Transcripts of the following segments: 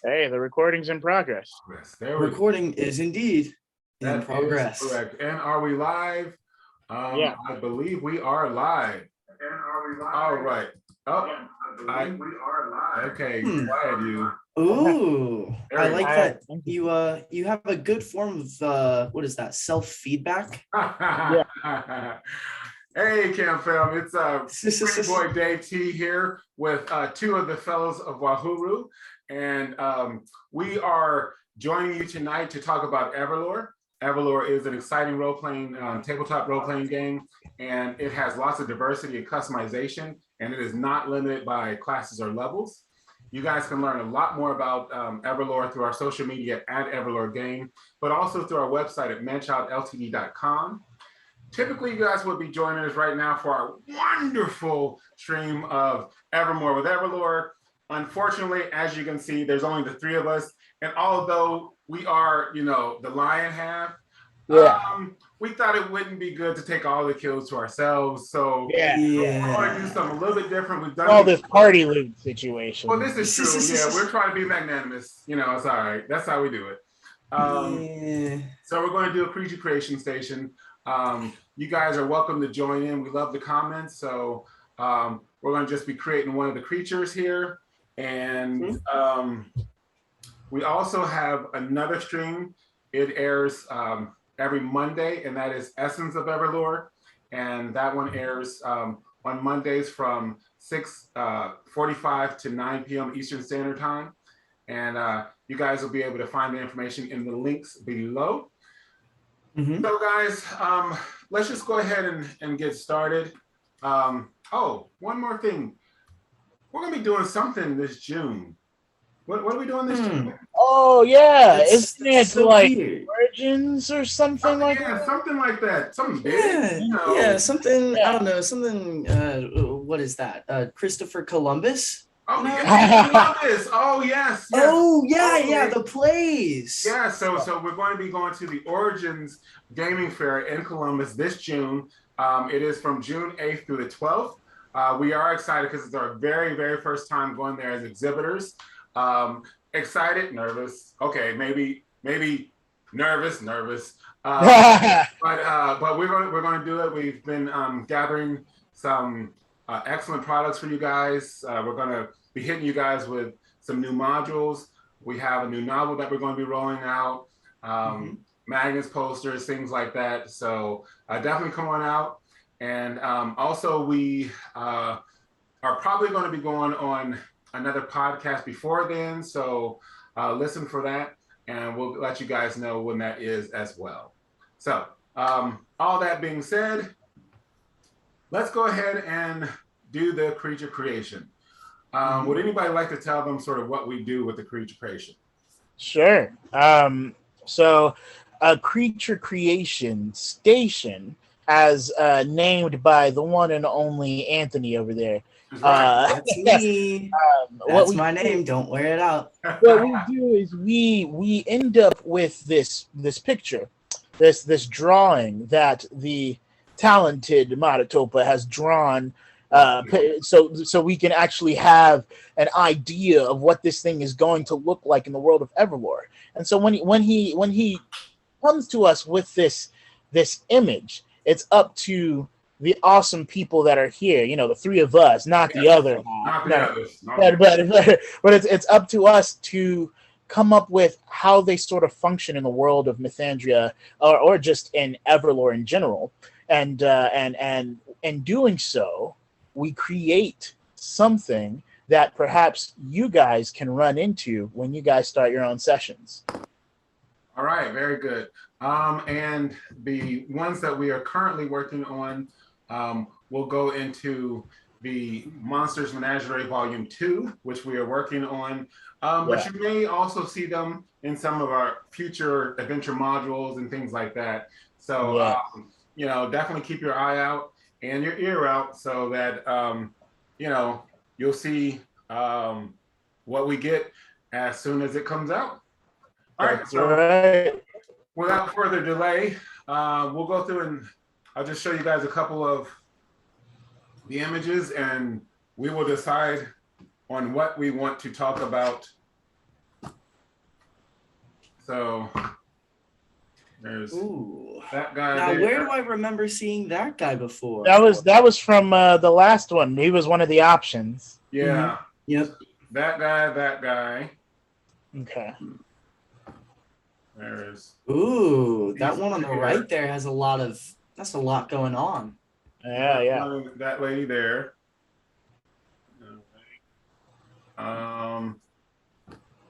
Hey, the recording's in progress. Yes, there we go. Recording is indeed in That progress. is correct. And are we live? Yeah. I believe we are live. And are we live? All right. Oh, I believe we are live. okay. Quiet you. Ooh, There I we like go. that you have a good form of what is that, self-feedback? Hey, Cam Fam. It's pretty boy Dave T here with two of the fellows of Wahuru. And we are joining you tonight to talk about EverLore. EverLore is an exciting role-playing, tabletop role-playing game, and it has lots of diversity and customization, and it is not limited by classes or levels. You guys can learn a lot more about EverLore through our social media at EverLoreGame, but also through our website at ManChildLTD.com. Typically, you guys would be joining us right now for our wonderful stream of Evermore with EverLore. Unfortunately, as you can see, there's only the three of us. And although we are, the lion half, we thought it wouldn't be good to take all the kills to ourselves. So we're going to do something a little bit different. We've done all this party loot situation. Well, this is true. Yeah, we're trying to be magnanimous. It's all right. That's how we do it. So we're going to do a creature creation station. You guys are welcome to join in. We love the comments. So we're going to just be creating one of the creatures here. And we also have another stream. It airs every Monday, and that is Essence of EverLore. And that one airs on Mondays from 6:45 to 9 p.m. Eastern Standard Time. And you guys will be able to find the information in the links below. So guys, let's just go ahead and get started. Oh, one more thing. We're gonna be doing something this June. What are we doing this June? Oh yeah, isn't it so like weird. Origins or something like that? Something like that. Something big. Something, I don't know, something, what is that? Christopher Columbus? Oh, yeah, Columbus. Oh, yes. Oh, yeah, the plays. Yeah, so we're going to be going to the Origins Gaming Fair in Columbus this June. It is from June 8th through the 12th. We are excited because it's our very, very first time going there as exhibitors. Excited, nervous. Okay, maybe nervous. But we're going to do it. We've been gathering some excellent products for you guys. We're going to be hitting you guys with some new modules. We have a new novel that we're going to be rolling out, magnets, posters, things like that. So definitely come on out. And also we are probably going to be going on another podcast before then. So listen for that, and we'll let you guys know when that is as well. So all that being said, let's go ahead and do the creature creation. Would anybody like to tell them sort of what we do with the creature creation? Sure. So a creature creation station, as named by the one and only Anthony over there. That's me. That's my name. Don't wear it out. What we do is we end up with this picture, this drawing that the talented Maratopa has drawn. So we can actually have an idea of what this thing is going to look like in the world of EverLore. And so when he comes to us with this image, it's up to the awesome people that are here. The three of us, not the other. But it's up to us to come up with how they sort of function in the world of Mythandria, or just in EverLore in general. And in doing so, we create something that perhaps you guys can run into when you guys start your own sessions. All right, very good. And the ones that we are currently working on will go into the Monsters Menagerie Volume 2, which we are working on. But you may also see them in some of our future adventure modules and things like that. So, definitely keep your eye out and your ear out so that, you'll see what we get as soon as it comes out. All right, so without further delay, we'll go through and I'll just show you guys a couple of the images, and we will decide on what we want to talk about So there's Ooh. that guy. Now, there. where do I remember seeing that guy before? That was from the last one. He was one of the options. Yeah. Yep. That guy. Okay. There's Ooh, that one on the here. right there has that's a lot going on. Yeah. that lady there.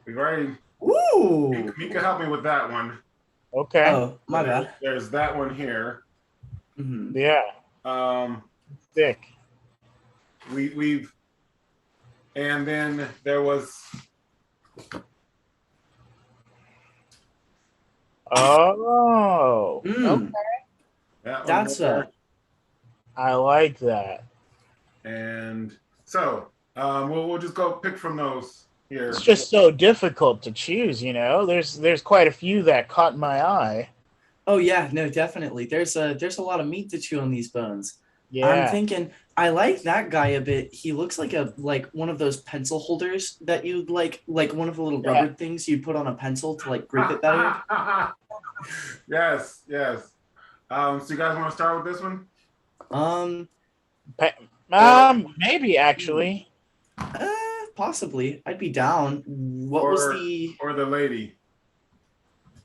We've already. Ooh. You can help me with that one. Okay. Oh, my bad. There's that one here. Mhm. Yeah. Thick. We've and then there was Oh. Mm, Okay. that one that's there. I like that. And so we'll just go pick from those here. It's just so difficult to choose, you know. There's quite a few that caught my eye. Oh yeah, no, definitely. There's a lot of meat to chew on these bones. I'm Yeah. thinking I like that guy a bit. He looks like one of those pencil holders that you like one of the little rubber things you put on a pencil to like grip it better. Yes. So you guys want to start with this one? Maybe actually. Possibly. I'd be down. What was the or the lady?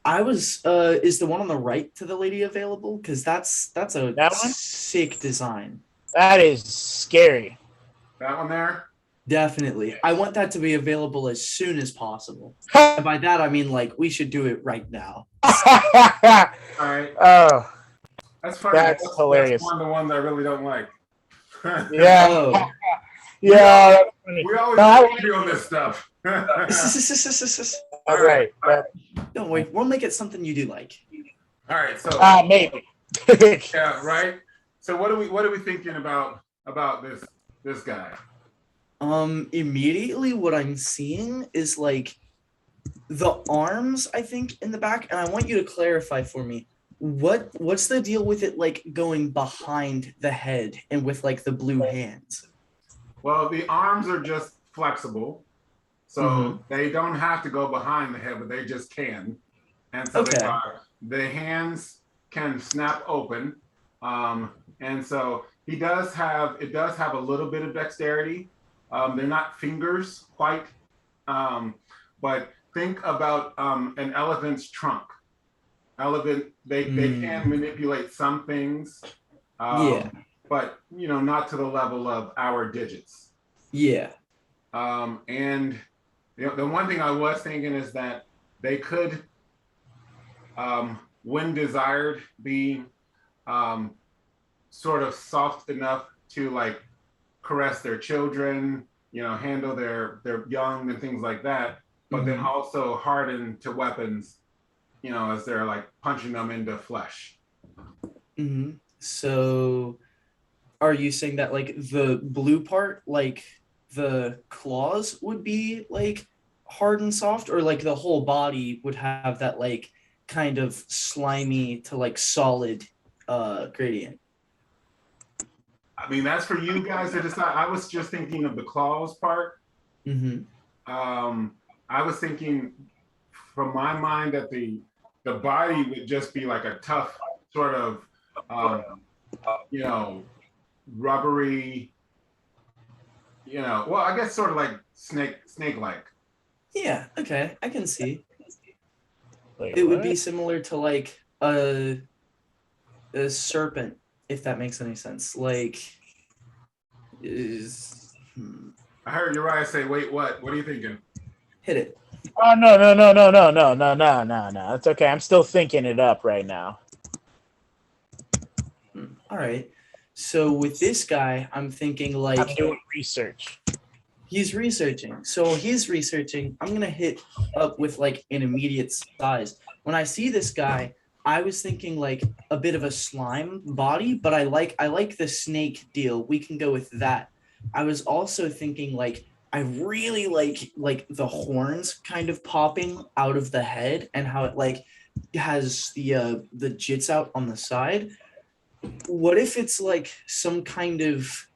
I was is the one on the right to the lady available? Because that's a That one? sick design. That is scary. That one there? Definitely. I want that to be available as soon as possible. And by that I mean like we should do it right now. All right. Oh, That's funny. That's hilarious. That's one of the ones I really don't like. yeah. Oh. Yeah. That's funny. We always No, agree on this stuff. All right. Don't worry, we'll make it something you do like. All right. So Maybe. yeah, right. So what are we thinking about this guy? Immediately what I'm seeing is like the arms, I think, in the back, and I want you to clarify for me. What's the deal with it like going behind the head and with like the blue hands? Well, the arms are just flexible. So they don't have to go behind the head, but they just can. And so the hands can snap open. And so it does have a little bit of dexterity. They're not fingers quite, but think about an elephant's trunk. They can manipulate some things, but not to the level of our digits. Yeah. And the one thing I was thinking is that they could, when desired, be sort of soft enough to like caress their children, handle their young and things like that, but then also harden to weapons, as they're like punching them into flesh. So are you saying that like the blue part, like the claws would be like hard and soft, or like the whole body would have that like kind of slimy to like solid gradient? I mean, that's for you guys to decide. I was just thinking of the claws part. I was thinking from my mind that the body would just be like a tough sort of rubbery, well, I guess sort of like snake-like. Yeah, okay, I can see. Wait, It would be similar to like a serpent, if that makes any sense. Like, I heard Uriah say, "Wait, what? What are you thinking?" hit it. Oh no! It's okay. I'm still thinking it up right now. All right. So with this guy, I'm thinking like I'm doing research. he's researching. So he's researching. I'm gonna hit up with like an immediate size. When I see this guy, I was thinking like a bit of a slime body, but I like the snake deal. We can go with that. I was also thinking like I really like the horns kind of popping out of the head and how it like has the jits out on the side. What if it's like some kind of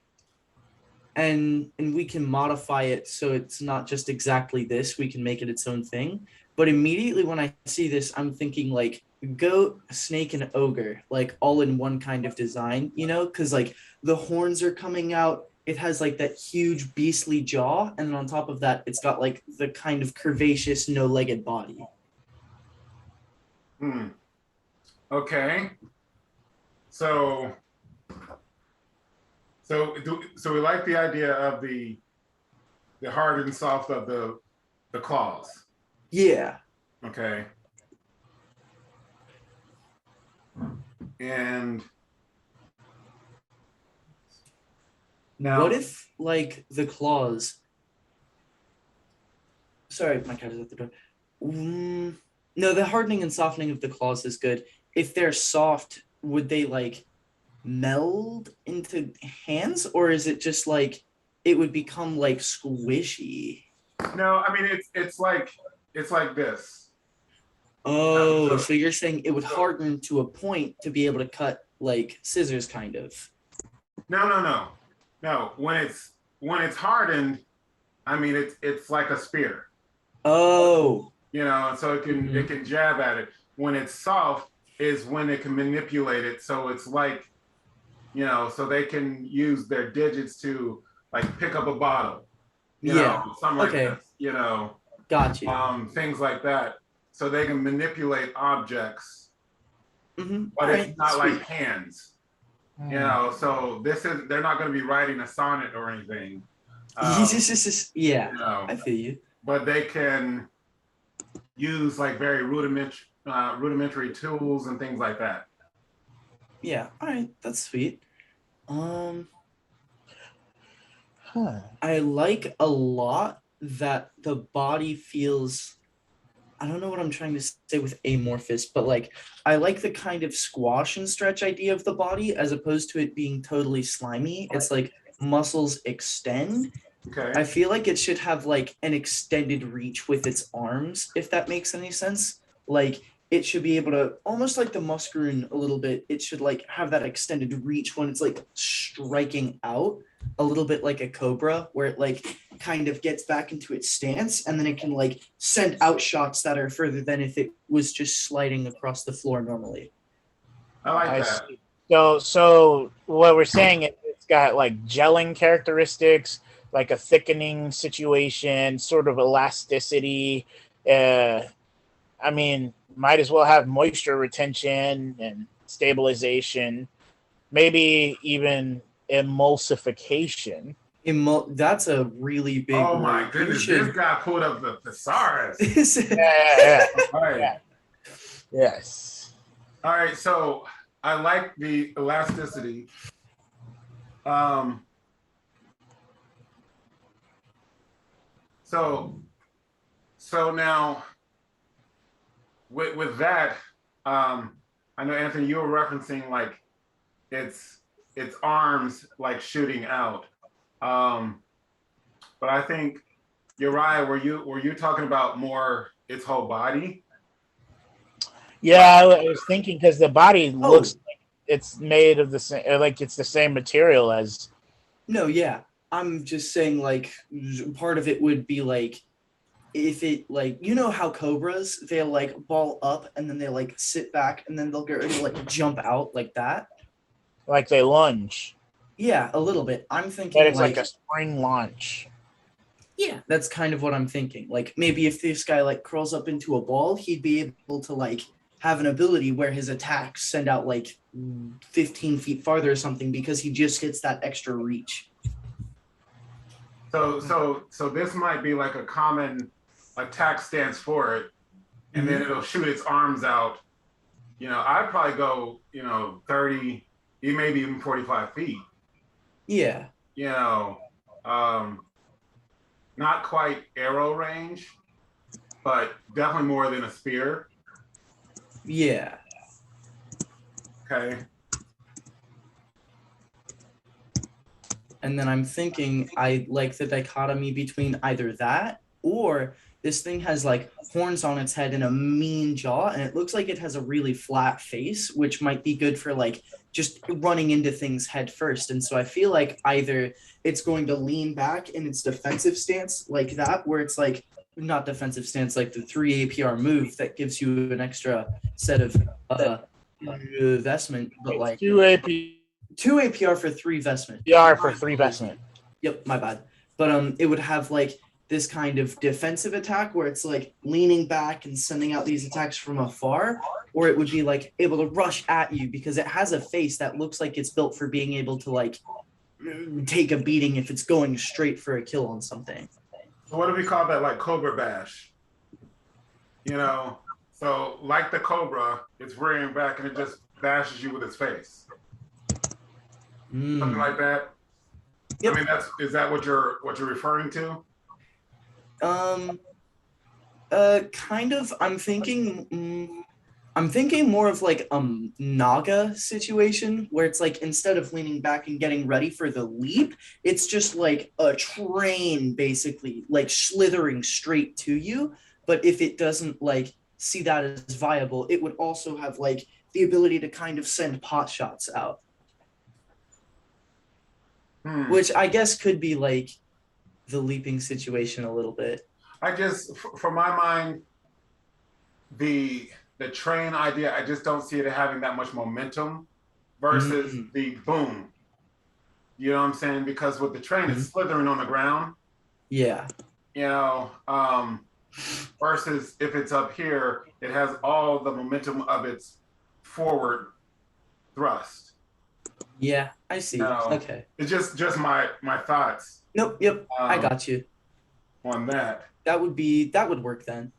and we can modify it so it's not just exactly this. We can make it its own thing. But immediately when I see this, I'm thinking like goat, snake, and ogre, like all in one kind of design, you know, because like the horns are coming out. It has like that huge beastly jaw, and then on top of that, it's got like the kind of curvaceous, no-legged body. Okay. So we like the idea of the hard and soft of the claws. Yeah. Okay. And now, what if like the claws? Sorry, my cat is at the door. No, the hardening and softening of the claws is good. If they're soft, would they like meld into hands, or is it just like it would become like squishy? no, I mean it's like this. Oh, so you're saying it would harden to a point to be able to cut like scissors, kind of. No. When it's hardened, I mean it's like a spear. Oh. You know, so it can jab at it. When it's soft is when it can manipulate it. So it's like, you know, so they can use their digits to like pick up a bottle. You know, something like this, you know. Gotcha. Things like that. So they can manipulate objects. But It's not like hands. You know, so they're not going to be writing a sonnet or anything. Yeah, you know, I feel you. But they can use like very rudimentary tools and things like that. Yeah, all right, that's sweet. I like a lot that the body feels, I don't know what I'm trying to say with amorphous, but like I like the kind of squash and stretch idea of the body as opposed to it being totally slimy. It's like muscles extend. Okay. I feel like it should have like an extended reach with its arms, if that makes any sense. Like it should be able to, almost like the muscarine a little bit, it should like have that extended reach when it's like striking out, a little bit like a cobra, where it like kind of gets back into its stance, and then it can like send out shots that are further than if it was just sliding across the floor normally. I like that. See. So what we're saying is it's got like gelling characteristics, like a thickening situation, sort of elasticity. I mean, might as well have moisture retention and stabilization, maybe even emulsification. That's a really big Oh my word. goodness, this guy pulled up the thesaurus. Yeah. All right. Yeah. Yes. All right, so I like the elasticity. So now with that, I know Anthony, you were referencing like its arms like shooting out. But I think Uriah, were you talking about more its whole body? Yeah, I was thinking because the body looks like it's made of the same, like it's the same material as. No, yeah. I'm just saying like part of it would be like if it like, you know how cobras, they'll like ball up and then they like sit back and then they'll get ready to like jump out like that. Like they lunge. Yeah, a little bit. I'm thinking But it's like a spring launch. yeah, that's kind of what I'm thinking. Like maybe if this guy like curls up into a ball, he'd be able to like have an ability where his attacks send out like 15 feet farther or something because he just gets that extra reach. So this might be like a common attack stance for it, and then it'll shoot its arms out. You know, I'd probably go, 30, maybe even 45 feet. Yeah. You know, not quite arrow range, but definitely more than a spear. Yeah. Okay. And then I'm thinking I like the dichotomy between either that or this thing has like horns on its head and a mean jaw, and it looks like it has a really flat face, which might be good for like just running into things head first. And so I feel like either it's going to lean back in its defensive stance like that, where it's like not defensive stance, like the 3 APR move that gives you an extra set of vestment, but like 2 APR 2 APR for 3 vestment. for 3 vestment. Yep, my bad. But it would have like this kind of defensive attack where it's like leaning back and sending out these attacks from afar, or it would be like able to rush at you because it has a face that looks like it's built for being able to like take a beating if it's going straight for a kill on something. So what do we call that? Like Cobra Bash. You know, so like the Cobra, it's rearing back and it just bashes you with its face. Something like that. Yep. I mean, is that what you're referring to? Kind of. I'm thinking more of like a Naga situation where it's like instead of leaning back and getting ready for the leap, it's just like a train basically like slithering straight to you. But if it doesn't like see that as viable, it would also have like the ability to kind of send pot shots out. Which I guess could be like the leaping situation a little bit. I just, for my mind, the train idea, I just don't see it having that much momentum versus the boom. You know what I'm saying? Because with the train, it's slithering on the ground. Yeah. You know, versus if it's up here, it has all the momentum of its forward thrust. Yeah, I see. Okay. It's just my thoughts. Nope. Yep. I got you. On that. That would work then.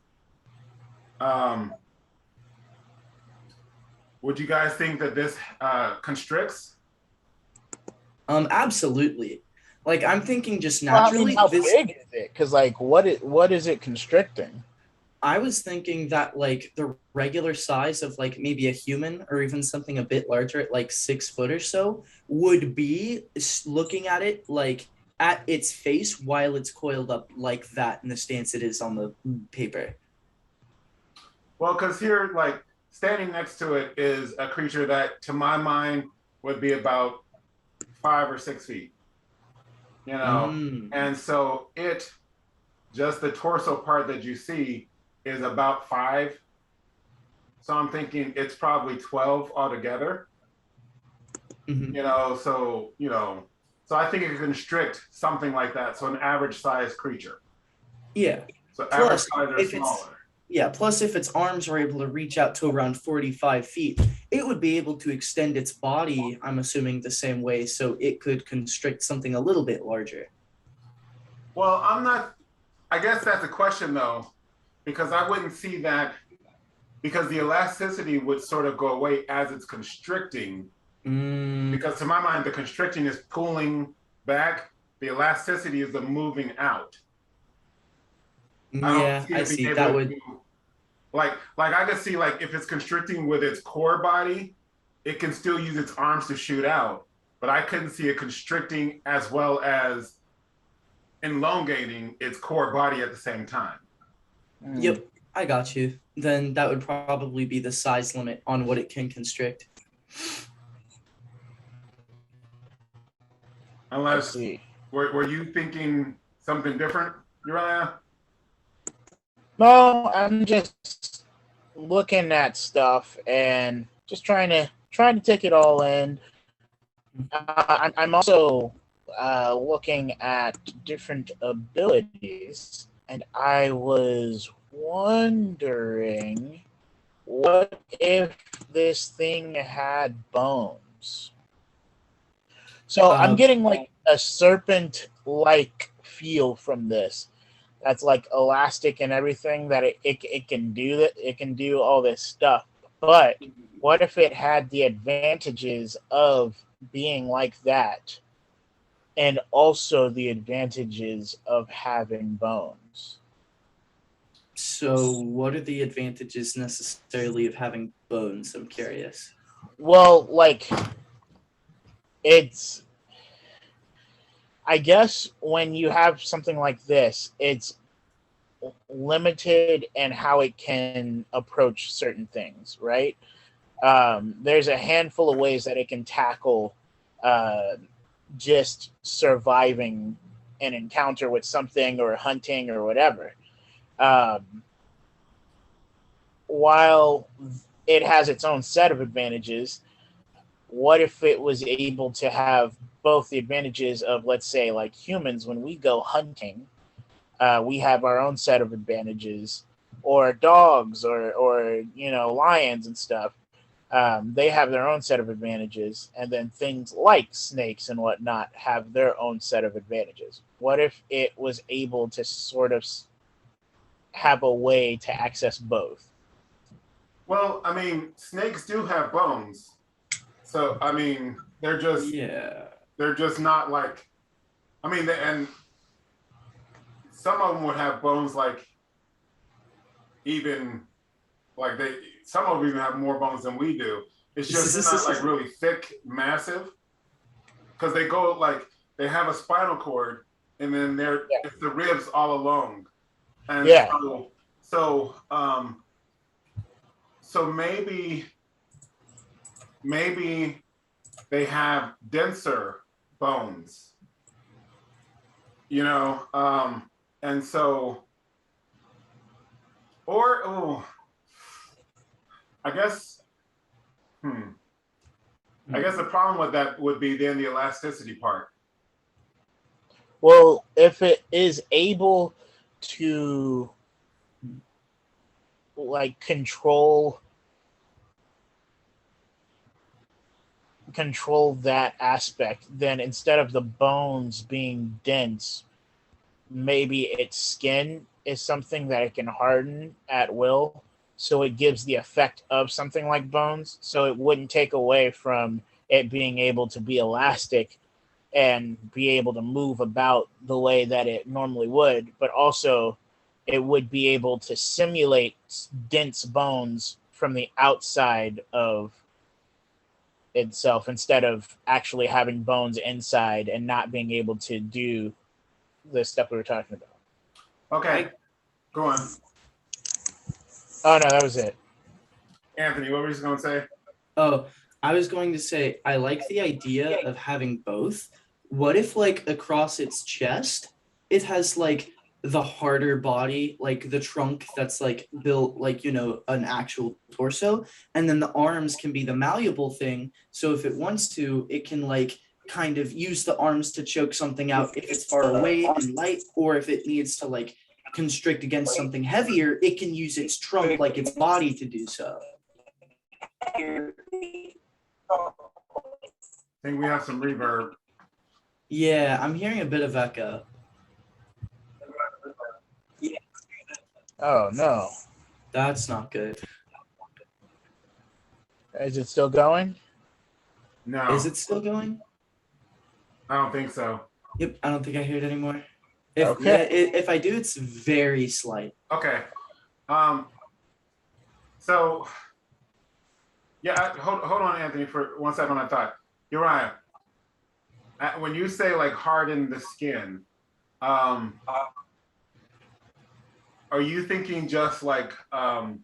Would you guys think that this constricts? Absolutely. Like I'm thinking just naturally. Well, I mean, how big is it? Because like, what is it constricting? I was thinking that like the regular size of like maybe a human or even something a bit larger at like 6 foot or so would be looking at it like at its face while it's coiled up like that in the stance it is on the paper. Well, because here, like standing next to it is a creature that, to my mind, would be about 5 or 6 feet. You know, and so just the torso part that you see is about 5. So I'm thinking it's probably 12 altogether. You know, so I think it can constrict something like that. So an average size creature. Yeah. So average size or smaller. Yeah, plus if its arms were able to reach out to around 45 feet, it would be able to extend its body, I'm assuming, the same way, so it could constrict something a little bit larger. Well, I guess that's a question, though, because I wouldn't see that, because the elasticity would sort of go away as it's constricting. Because to my mind, the constricting is pulling back. The elasticity is the moving out. Yeah, I see. That would... Like I could see, like, if it's constricting with its core body, it can still use its arms to shoot out. But I couldn't see it constricting as well as elongating its core body at the same time. Yep, I got you. Then that would probably be the size limit on what it can constrict. Unless, were you thinking something different, Uriah? No, I'm just looking at stuff and just trying to take it all in. I'm also looking at different abilities, and I was wondering, what if this thing had bones? So I'm getting like a serpent-like feel from this. That's like elastic and everything, that it can do that. It can do all this stuff. But what if it had the advantages of being like that, and also the advantages of having bones? So what are the advantages necessarily of having bones? I'm curious. Well, like, it's, I guess when you have something like this, it's limited in how it can approach certain things, right? There's a handful of ways that it can tackle uh, just surviving an encounter with something or hunting or whatever. Um, while it has its own set of advantages, what if it was able to have both the advantages of, let's say, like humans, when we go hunting, we have our own set of advantages, or dogs, or lions and stuff. They have their own set of advantages, and then things like snakes and whatnot have their own set of advantages. What if it was able to sort of have a way to access both? Well, I mean, snakes do have bones, so I mean, Yeah. they're just not like, I mean, and some of them would have bones like even like some of them even have more bones than we do. It's just they're not like really thick, massive, because they go like they have a spinal cord, and then it's the ribs all along, and so maybe they have denser bones, and so, or I guess the problem with that would be then the elasticity part. Well, if it is able to like control that aspect, then instead of the bones being dense, maybe its skin is something that it can harden at will, so it gives the effect of something like bones, so it wouldn't take away from it being able to be elastic and be able to move about the way that it normally would, but also it would be able to simulate dense bones from the outside of itself instead of actually having bones inside and not being able to do the stuff we were talking about. Okay, go on. Oh no, that was it. Anthony, what were you going to say? Oh, I was going to say, I like the idea of having both. What if, like, across its chest, it has, like, the harder body, like the trunk that's, like, built like, an actual torso, and then the arms can be the malleable thing, so if it wants to, it can, like, kind of use the arms to choke something out if it's far away and light, or if it needs to, like, constrict against something heavier, it can use its trunk like its body to do so. I think we have some reverb. Yeah, I'm hearing a bit of echo. Oh no. That's not good. Is it still going? No. Is it still going? I don't think so. Yep, I don't think I hear it anymore. If I do, it's very slight. Okay. So, yeah, hold on, Anthony, for 1 second on that thought. You're right. When you say like harden the skin, are you thinking just like add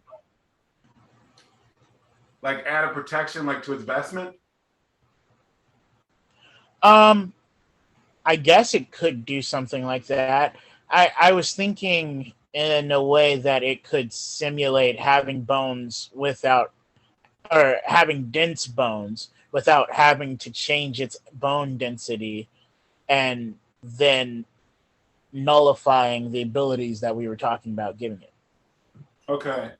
a protection like to its vestment? I guess it could do something like that. I was thinking in a way that it could simulate having bones without, or having dense bones without having to change its bone density, and then nullifying the abilities that we were talking about giving it. Okay.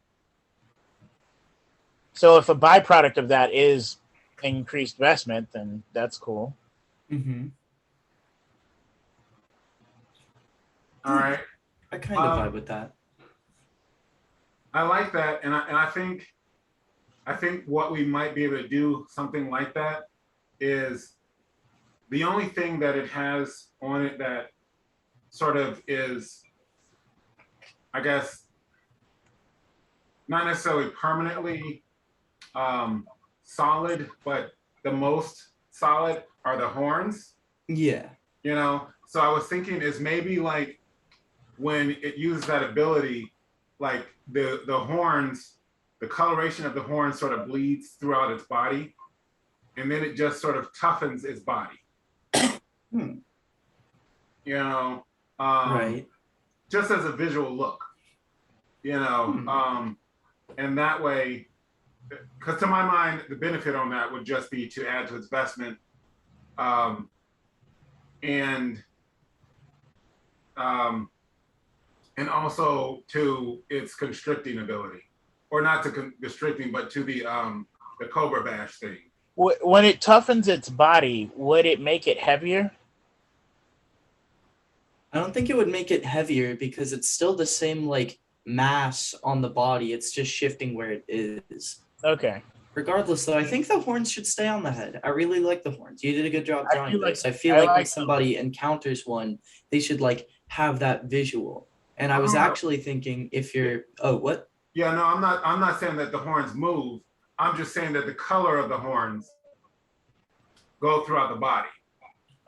So if a byproduct of that is increased vestment, then that's cool. Mm-hmm. All right. I kind of vibe with that. I like that, and I think what we might be able to do something like that is the only thing that it has on it that sort of is, I guess, not necessarily permanently solid, but the most solid are the horns. Yeah. So I was thinking is maybe like when it uses that ability, like the horns the coloration of the horn sort of bleeds throughout its body, and then it just sort of toughens its body. Hmm. You know, Right. just as a visual look. You know, and that way, because to my mind, the benefit on that would just be to add to its vestment, and also to its constricting ability, or not to constricting, but to the cobra bash thing. When it toughens its body, would it make it heavier? I don't think it would make it heavier because it's still the same like mass on the body. It's just shifting where it is. Okay. Regardless, though, I think the horns should stay on the head. I really like the horns. You did a good job I drawing do like this. I feel I like when like them. somebody encounters one, they should like have that visual. And I was actually thinking if you're what? Yeah, no, I'm not saying that the horns move. I'm just saying that the color of the horns go throughout the body.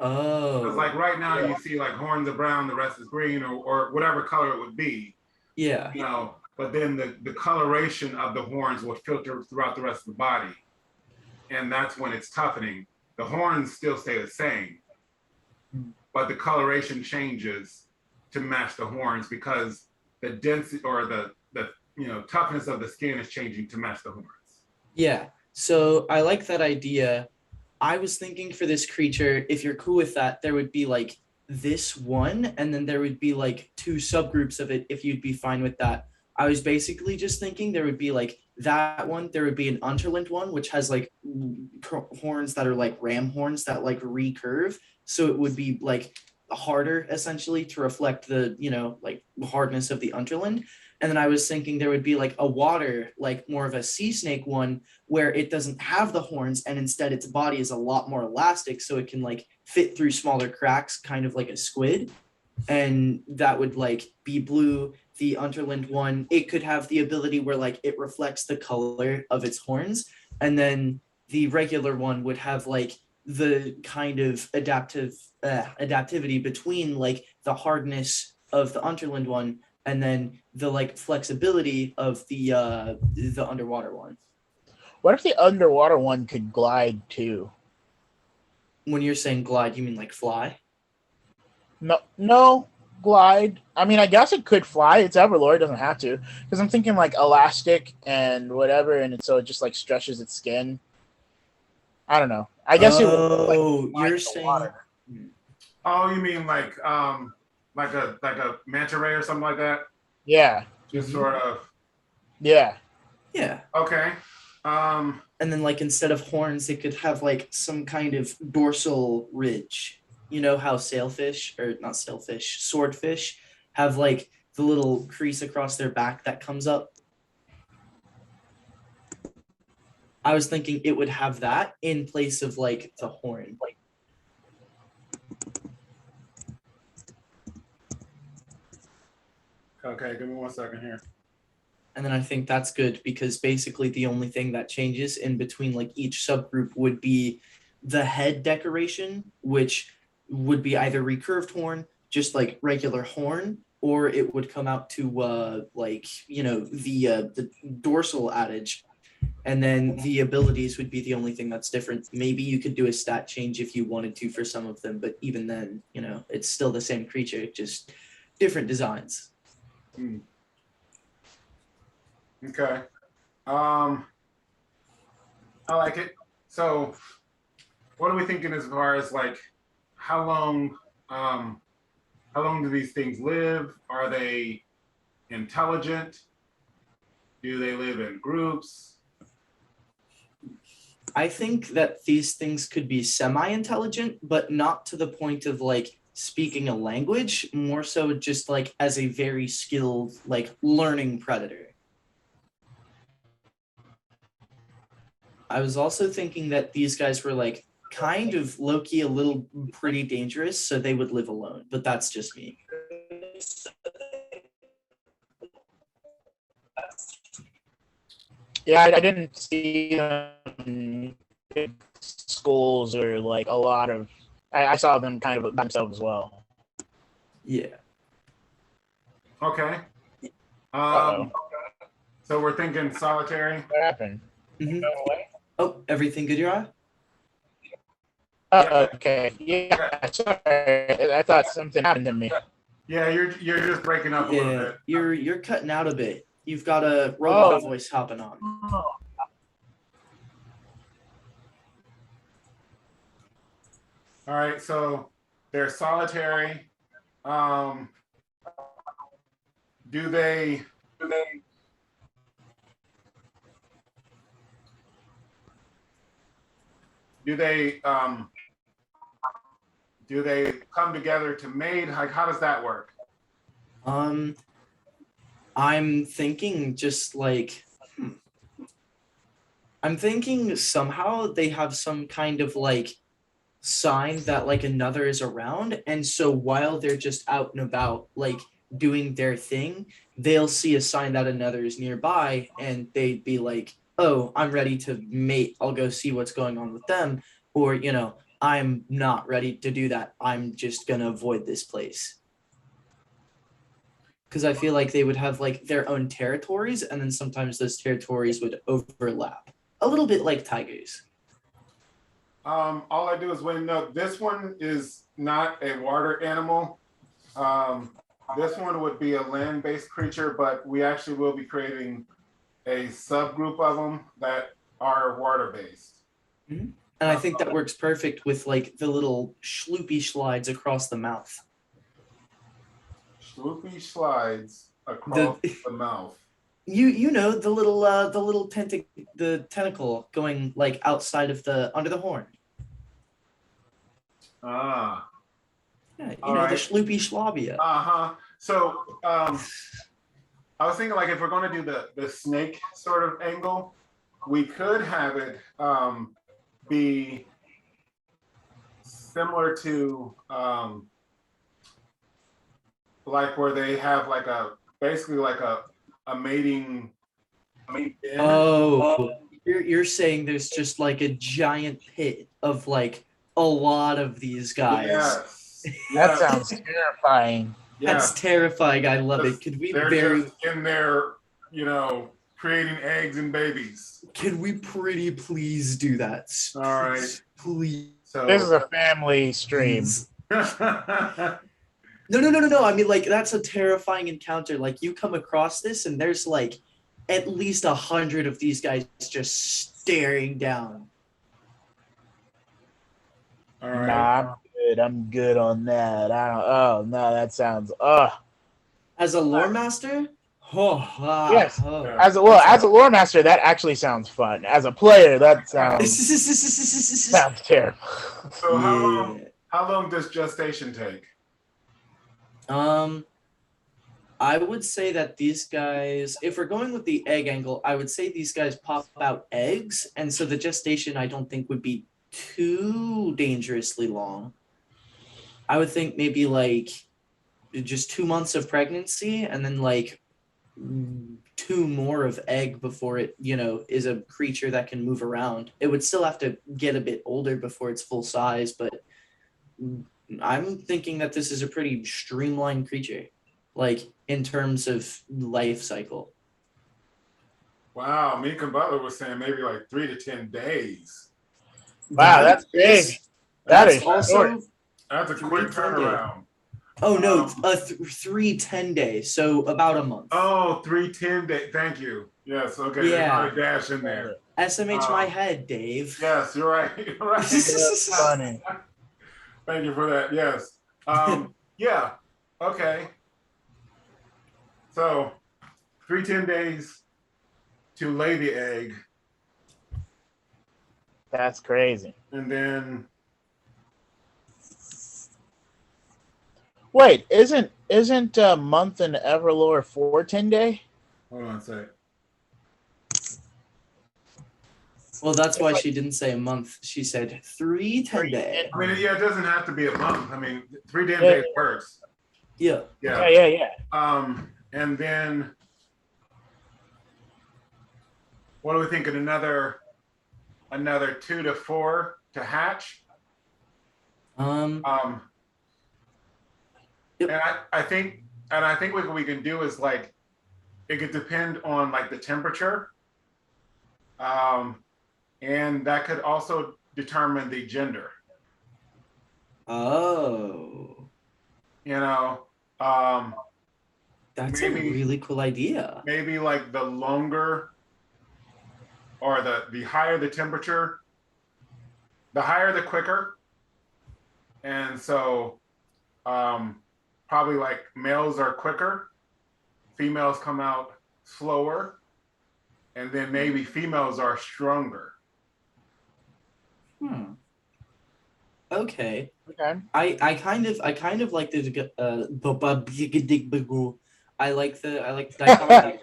Oh. Because like right now you see like horns are brown, the rest is green, or whatever color it would be. Yeah. You know, but then the coloration of the horns will filter throughout the rest of the body. And that's when it's toughening. The horns still stay the same, but the coloration changes to match the horns because the density or the toughness of the skin is changing to match the horns. Yeah. So I like that idea. I was thinking for this creature, if you're cool with that, there would be like this one, and then there would be like two subgroups of it if you'd be fine with that. I was basically just thinking there would be like that one, there would be an unterland one, which has like horns that are like ram horns that like recurve. So it would be like harder essentially to reflect the, like hardness of the unterland. And then I was thinking there would be like a water, like more of a sea snake one where it doesn't have the horns and instead its body is a lot more elastic. So it can like fit through smaller cracks, kind of like a squid. And that would like be blue. The unterland one, it could have the ability where like it reflects the color of its horns. And then the regular one would have like the kind of adaptivity between like the hardness of the unterland one and then the like flexibility of the underwater one. What if the underwater one could glide too? When you're saying glide, you mean like fly? No, glide. I mean, I guess it could fly. It's EverLore. It doesn't have to. Because I'm thinking like elastic and whatever, and so it just like stretches its skin. I don't know. I guess it would. Oh, Like, you're saying. Oh, you mean like a manta ray or something like that? Yeah. Just sort of. Yeah. Yeah. Okay. And then like instead of horns, it could have like some kind of dorsal ridge. You know how swordfish have like the little crease across their back that comes up? I was thinking it would have that in place of like the horn. Okay, give me 1 second here. And then I think that's good because basically the only thing that changes in between like each subgroup would be the head decoration, which would be either recurved horn, just like regular horn, or it would come out to the dorsal adage. And then the abilities would be the only thing that's different. Maybe you could do a stat change if you wanted to for some of them, but even then, it's still the same creature, just different designs. Okay. I like it. So what are we thinking as far as like how long do these things live? Are they intelligent? Do they live in groups? I think that these things could be semi-intelligent, but not to the point of like speaking a language, more so just like as a very skilled, like learning predator. I was also thinking that these guys were like kind of low-key a little pretty dangerous, so they would live alone, but that's just me. Yeah, I didn't see big schools or like a lot of. I saw them kind of by themselves as well. Yeah. Okay. Uh-oh. So we're thinking solitary. What happened? Mhm. Oh, everything good, your eye? Okay. Yeah. Sorry. I thought something happened to me. Yeah, you're just breaking up a little Yeah, bit. you're cutting out a bit. You've got a robot Oh. voice hopping on. All right, so they're solitary. Do they do they come together to mate? Like, how does that work? I'm thinking just like I'm thinking somehow they have some kind of like sign that like another is around, and so while they're just out and about like doing their thing, they'll see a sign that another is nearby and they'd be like, oh, I'm ready to mate, I'll go see what's going on with them, or I'm not ready to do that, I'm just gonna avoid this place. Because I feel like they would have like their own territories, and then sometimes those territories would overlap a little bit like tigers. All I do is this one is not a water animal. This one would be a land-based creature, but we actually will be creating a subgroup of them that are water-based. And I think that works perfect with like the little schloopy slides across the mouth. Sloopy slides across the mouth. You know the little tentacle going like outside of under the horn. Ah. Yeah, All the right. schloopy schlobia. So I was thinking, like, if we're going to do the snake sort of angle, we could have it be similar to like where they have like basically like a mating. Oh, you're saying there's just like a giant pit of like a lot of these guys. Yes. That sounds terrifying. That's terrifying. I love it. Could we They're just in there, creating eggs and babies. Can we pretty please do that? All right. Please. So This is a family stream. No. I mean, like, that's a terrifying encounter. Like, you come across this, and there's like at least 100 of these guys just staring down. All right. Nah, I'm good on that. Oh no, that sounds As a lore master, yes. As a lore master, that actually sounds fun. As a player, that sounds terrible. So how long does gestation take? I would say that these guys, if we're going with the egg angle, I would say these guys pop out eggs, and so the gestation I don't think would be too dangerously long. I would think maybe like just 2 months of pregnancy, and then like 2 more of egg before it, is a creature that can move around. It would still have to get a bit older before it's full size, but I'm thinking that this is a pretty streamlined creature, like in terms of life cycle. Wow, Mika Butler was saying maybe like 3 to 10 days. Wow, that's big. That's also that's a quick turnaround. Oh no, 3-10 days, so about a month. Oh, 3-10 days. Thank you. Yes, okay. Yeah. There's not a dash in there. SMH my head, Dave. Yes, you're right. You're right. That's funny. Thank you for that. Yes. Yeah. Okay. So 3-10 days to lay the egg. That's crazy. And then wait, isn't a month in EverLore 4-10 day? hold on a sec. Well, that's why she didn't say a month. She said 3-10 day. I mean, yeah, it doesn't have to be a month. I mean, 3-10 days works. Yeah. Yeah. And then what are we thinking? Another 2 to 4 to hatch. Yep. And I think what we can do is like it could depend on like the temperature, and that could also determine the gender. Oh, You know, that's maybe a really cool idea. maybe like the longer or the higher the temperature, the higher the quicker. And so probably like males are quicker, females come out slower, and then maybe females are stronger. Okay. Okay. I kind of like the I like the dichotomy.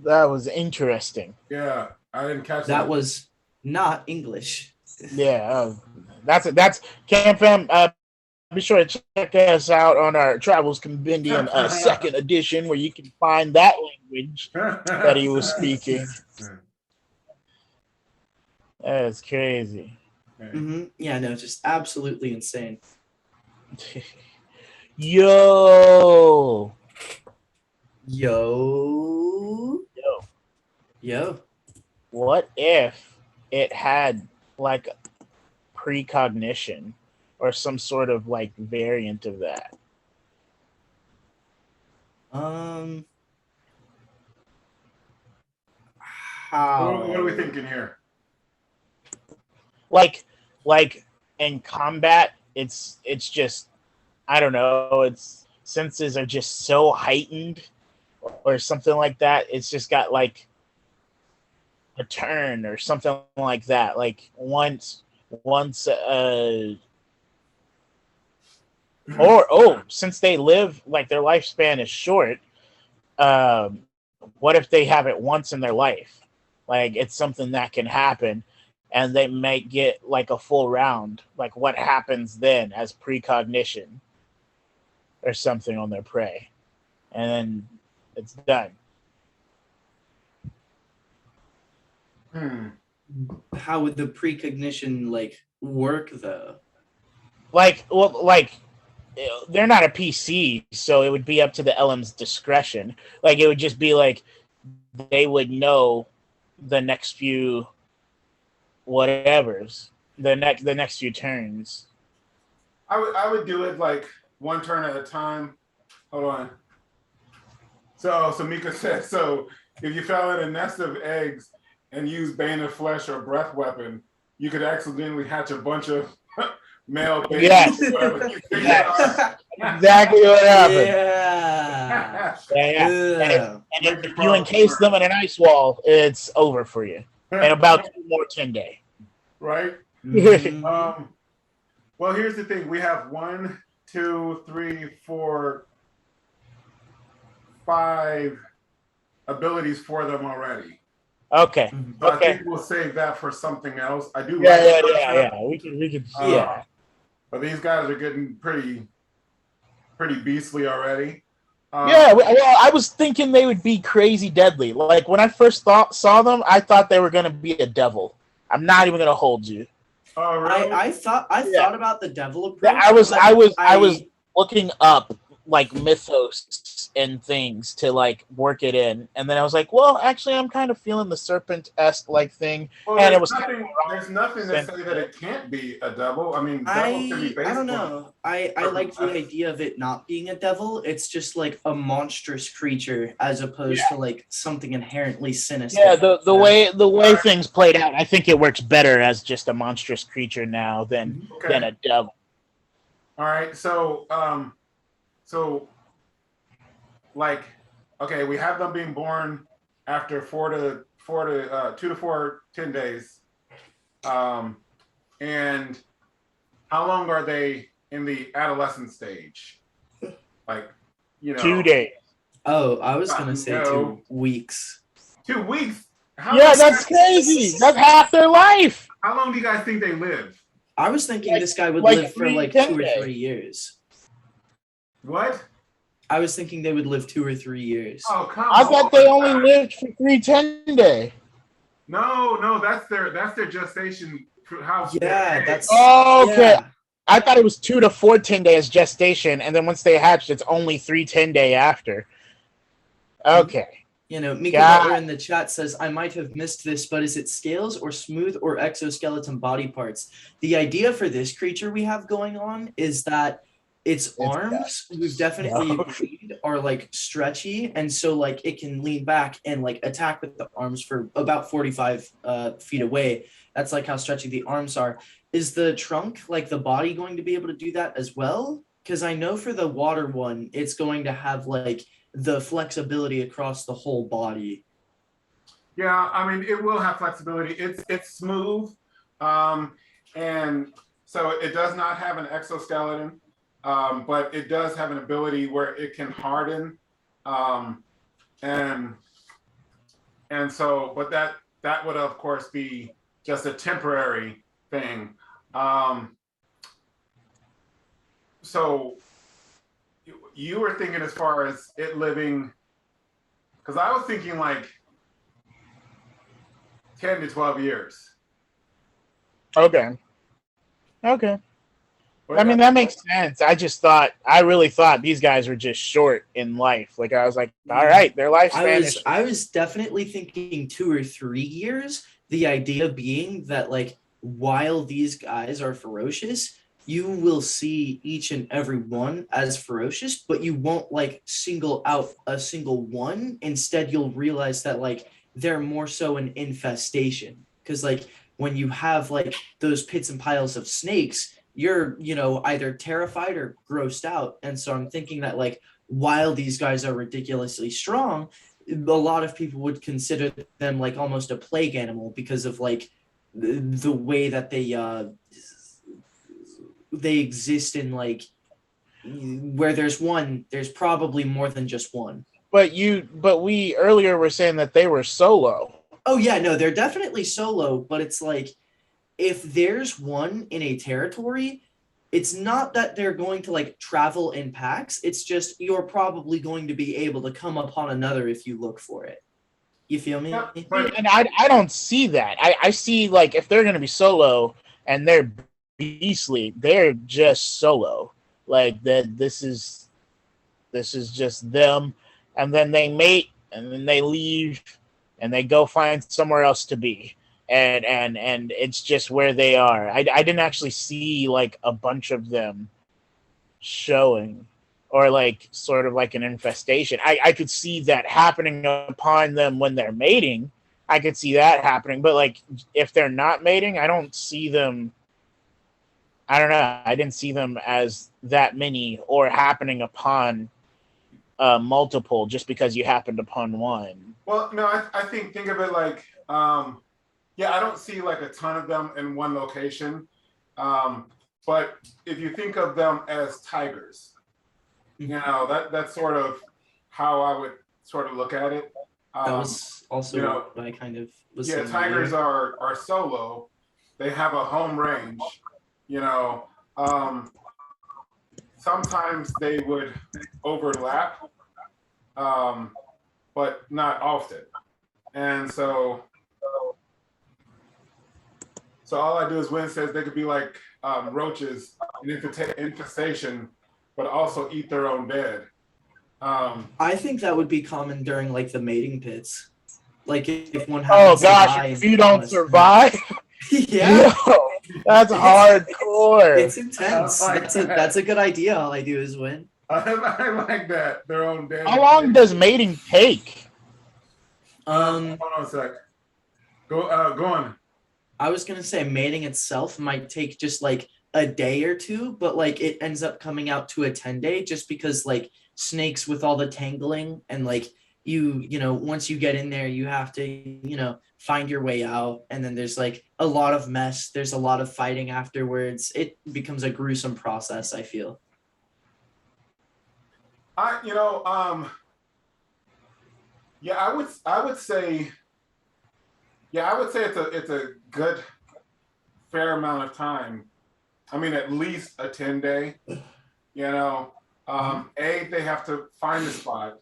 That was interesting. Yeah, I didn't catch That was not English. Yeah, that's Cam Fam. Be sure to check us out on our Travels Compendium second edition, where you can find that language that he was speaking. That's crazy. Yeah, no, just absolutely insane. Yo. What if it had like precognition or some sort of like variant of that? How? What are we thinking here? Like in combat, it's just, I don't know, its senses are just so heightened or something like that. It's just got like a turn or something like that. Like once since they live, like their lifespan is short, what if they have it once in their life? Like it's something that can happen, and they might get like a full round. Like what happens then as precognition or something on their prey, and then it's done. How would the precognition like work though? Like they're not a PC, so it would be up to the LM's discretion. Like it would just be like they would know the next few whatevers, the next few turns. I would do it like one turn at a time. Hold on. So Mika said, so if you fell in a nest of eggs and use bane of flesh or breath weapon, you could accidentally hatch a bunch of male babies. Yes. Exactly what happened. Yeah. And if you encase them in an ice wall, it's over for you. And about 2 more 10 day. Right? Well, here's the thing. We have 1, 2, 3, 4, 5 abilities for them already. Okay. So Okay. I think we'll save that for something else. I do. Yeah. We can. Yeah. But these guys are getting pretty beastly already. Well, I was thinking they would be crazy deadly. Like when I first saw them, I thought they were going to be a devil. I'm not even going to hold you. Oh, really? I thought about the devil approach. I was looking up like mythos and things to like work it in, and then I was like, well, actually, I'm kind of feeling the serpent-esque like thing, Well, and it was there's nothing to say that it can't be a devil. I mean, devils can be based I don't know. I like the idea of it not being a devil. It's just like a monstrous creature as opposed to like something inherently sinister. Yeah, the way things played out, I think it works better as just a monstrous creature now than a devil. All right, so like, okay, we have them being born after 2 to 4 10 days, and how long are they in the adolescent stage? Like, 2 days. Oh, I was gonna say 2 weeks. 2 weeks? That's crazy. That's half their life. How long do you guys think they live? I was thinking this guy would like live for like 3 2 or days. 3 years. What? I was thinking they would live 2 or 3 years. Oh, come I on. thought they only lived for 3 10 day. No, that's their gestation. How? Yeah, that's Oh, okay. yeah. I thought it was 2 to 14 days gestation, and then once they hatched, it's only 3 10-day after. Okay. You know, Mika God. Butler in the chat says, I might have missed this, but is it scales or smooth or exoskeleton body parts? The idea for this creature we have going on is that its arms, we've definitely agreed, are like stretchy, and so like it can lean back and like attack with the arms for about 45 feet away. That's like how stretchy the arms are. Is the trunk, like the body, going to be able to do that as well? Because I know for the water one, it's going to have like the flexibility across the whole body. Yeah, I mean, it will have flexibility. It's smooth, and so it does not have an exoskeleton, but it does have an ability where it can harden, and so, but that would of course be just a temporary thing. So you were thinking as far as it living, because I was thinking like 10 to 12 years. Okay. I mean, that makes sense. I really thought these guys were just short in life. Like, I was like, all right, their lifespan is... I was definitely thinking 2 or 3 years. The idea being that, like, while these guys are ferocious, you will see each and every one as ferocious, but you won't like single out a single one. Instead, you'll realize that like they're more so an infestation. Because like when you have like those pits and piles of snakes, you're, you know, either terrified or grossed out. And so I'm thinking that like while these guys are ridiculously strong, a lot of people would consider them like almost a plague animal because of like the way that they exist in like where there's one, there's probably more than just one. But we earlier were saying that they were solo. Oh yeah, no, they're definitely solo, but it's like if there's one in a territory, it's not that they're going to like travel in packs. It's just you're probably going to be able to come upon another if you look for it. You feel me? Yeah, and I don't see that. I see like if they're going to be solo and they're beastly, they're just solo. Like that. This is just them, and then they mate, and then they leave, and they go find somewhere else to be, and it's just where they are. I didn't actually see like a bunch of them showing, or like sort of like an infestation. I could see that happening upon them when they're mating. I could see that happening, but like if they're not mating, I don't see them. I don't know. I didn't see them as that many or happening upon multiple just because you happened upon one. Well, no, I think of it like, yeah, I don't see like a ton of them in one location. But if you think of them as tigers, you know, that's sort of how I would sort of look at it. That was also, you know, what I kind of was saying. Tigers are solo. They have a home range. You know, sometimes they would overlap, but not often. And so all I do is Wynn says they could be like roaches, an infestation, but also eat their own bed. I think that would be common during like the mating pits. Like if one happens to die, if you don't survive. Yeah. Yo, that's hardcore. It's intense. That's a good idea. All I do is win. I like that. Their own dead. How long does mating take? Hold on a sec. Go on. I was gonna say mating itself might take just like a day or two, but like it ends up coming out to a 10-day just because like snakes with all the tangling and like you know, once you get in there, you have to, you know, find your way out. And then there's like a lot of mess. There's a lot of fighting afterwards. It becomes a gruesome process, I feel. I would say it's a good fair amount of time. I mean, at least a 10-day, you know, they have to find a spot.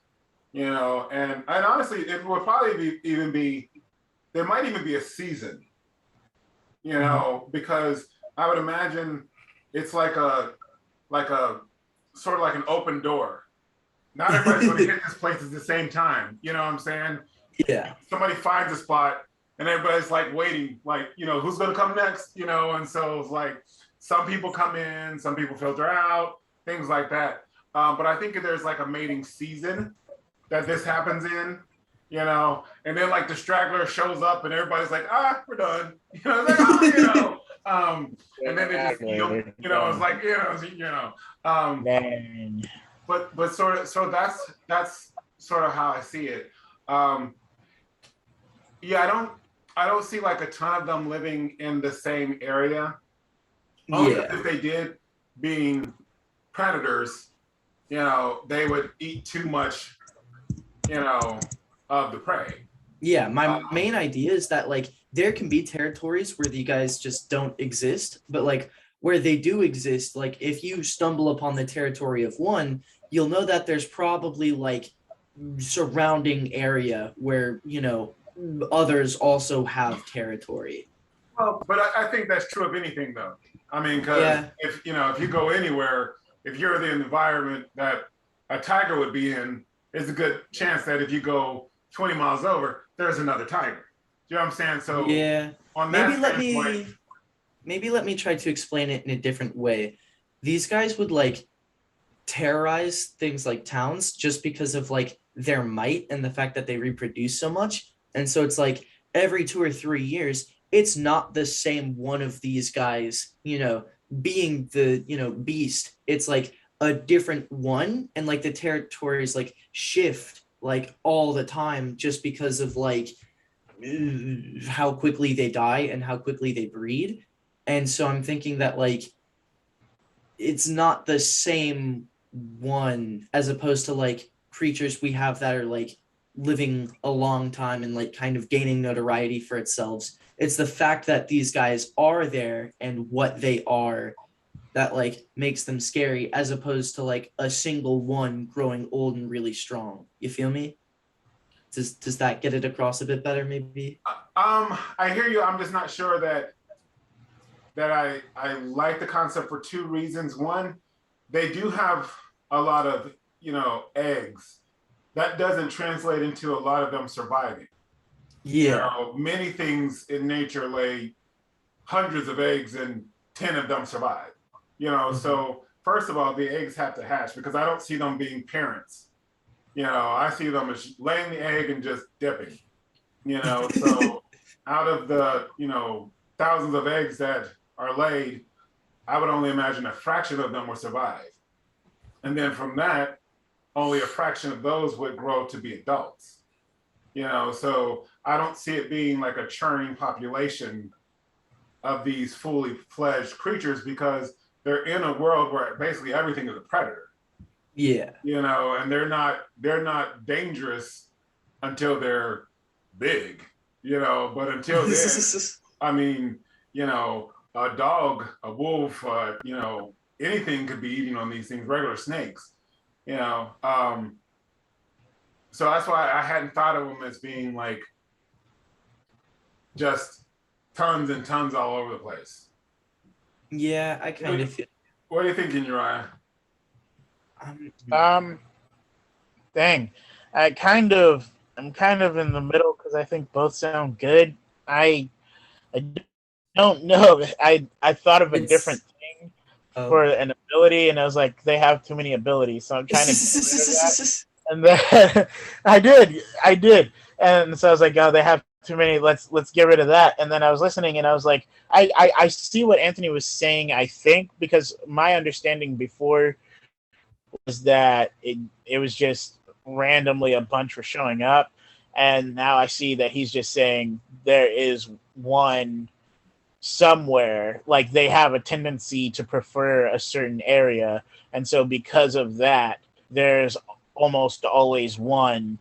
You know, and honestly, it would probably there might even be a season, you know, because I would imagine it's like a sort of like an open door. Not everybody's going to hit this place at the same time. You know what I'm saying? Yeah. Somebody finds a spot and everybody's like waiting, like, you know, who's going to come next? You know, and so it's like some people come in, some people filter out, things like that. But I think there's like a mating season that this happens in, you know, and then like the straggler shows up and everybody's like, we're done. You know, like, you know. And then they just, you know, it's like, Dang. but so that's sort of how I see it. Yeah, I don't see like a ton of them living in the same area. Only if they did, being predators, you know, they would eat too much, you know, of the prey. Yeah, my main idea is that like there can be territories where the guys just don't exist, but like where they do exist, like if you stumble upon the territory of one, you'll know that there's probably like surrounding area where, you know, others also have territory. Well, but I think that's true of anything though. I mean, because if you go anywhere, if you're in the environment that a tiger would be in, there's a good chance that if you go 20 miles over, there's another tiger. You know what I'm saying? So yeah, on that maybe let me try to explain it in a different way. These guys would like terrorize things like towns just because of like their might and the fact that they reproduce so much. And so it's like every 2 or 3 years, it's not the same one of these guys, you know, being the, you know, beast. It's like a different one, and like the territories like shift like all the time just because of like how quickly they die and how quickly they breed. And so I'm thinking that like it's not the same one as opposed to like creatures we have that are like living a long time and like kind of gaining notoriety for itself. It's the fact that these guys are there and what they are that like makes them scary, as opposed to like a single one growing old and really strong. You feel me? Does that get it across a bit better maybe? I hear you. I'm just not sure that I like the concept for 2 reasons. One, they do have a lot of, you know, eggs. That doesn't translate into a lot of them surviving. Yeah. You know, many things in nature lay hundreds of eggs and 10 of them survive. You know, so first of all, the eggs have to hatch because I don't see them being parents. You know, I see them as laying the egg and just dipping. You know, so out of the, you know, thousands of eggs that are laid, I would only imagine a fraction of them will survive. And then from that, only a fraction of those would grow to be adults. You know, so I don't see it being like a churning population of these fully fledged creatures because they're in a world where basically everything is a predator. Yeah. You know, and they're not dangerous until they're big, you know, but until then, I mean, you know, a dog, a wolf, you know, anything could be eating on these things, regular snakes, you know. So that's why I hadn't thought of them as being like just tons and tons all over the place. Yeah, I kind of feel. What are you thinking, Uriah? Dang. I'm kind of in the middle because I think both sound good. I don't know. I thought of a different thing for an ability, and I was like, they have too many abilities, so I'm trying to get rid of that. And then I did, and so I was like, oh, they have too many. Let's get rid of that. And then I was listening, and I was like, I see what Anthony was saying. I think because my understanding before was that it was just randomly a bunch were showing up, and now I see that he's just saying there is one somewhere, like they have a tendency to prefer a certain area, and so because of that, there's almost always one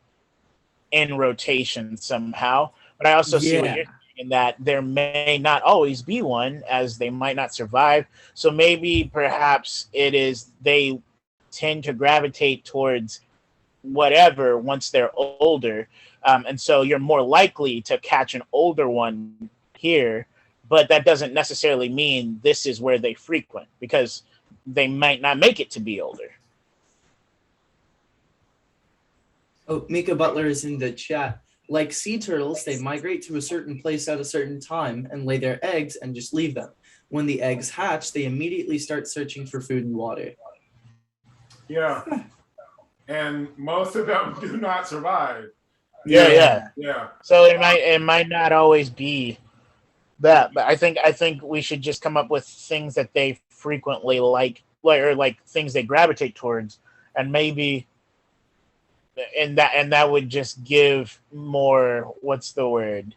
in rotation somehow. But I also see what you're saying in that there may not always be one, as they might not survive. So maybe perhaps it is they tend to gravitate towards whatever once they're older, and so you're more likely to catch an older one here but that doesn't necessarily mean this is where they frequent, because they might not make it to be older. Oh, Mika Butler is in the chat. Like sea turtles, they migrate to a certain place at a certain time and lay their eggs and just leave them. When the eggs hatch, they immediately start searching for food and water. Yeah. And most of them do not survive. Yeah. Yeah. So it might not always be that, but I think we should just come up with things that they frequently like things they gravitate towards, and maybe and that would just give more, what's the word,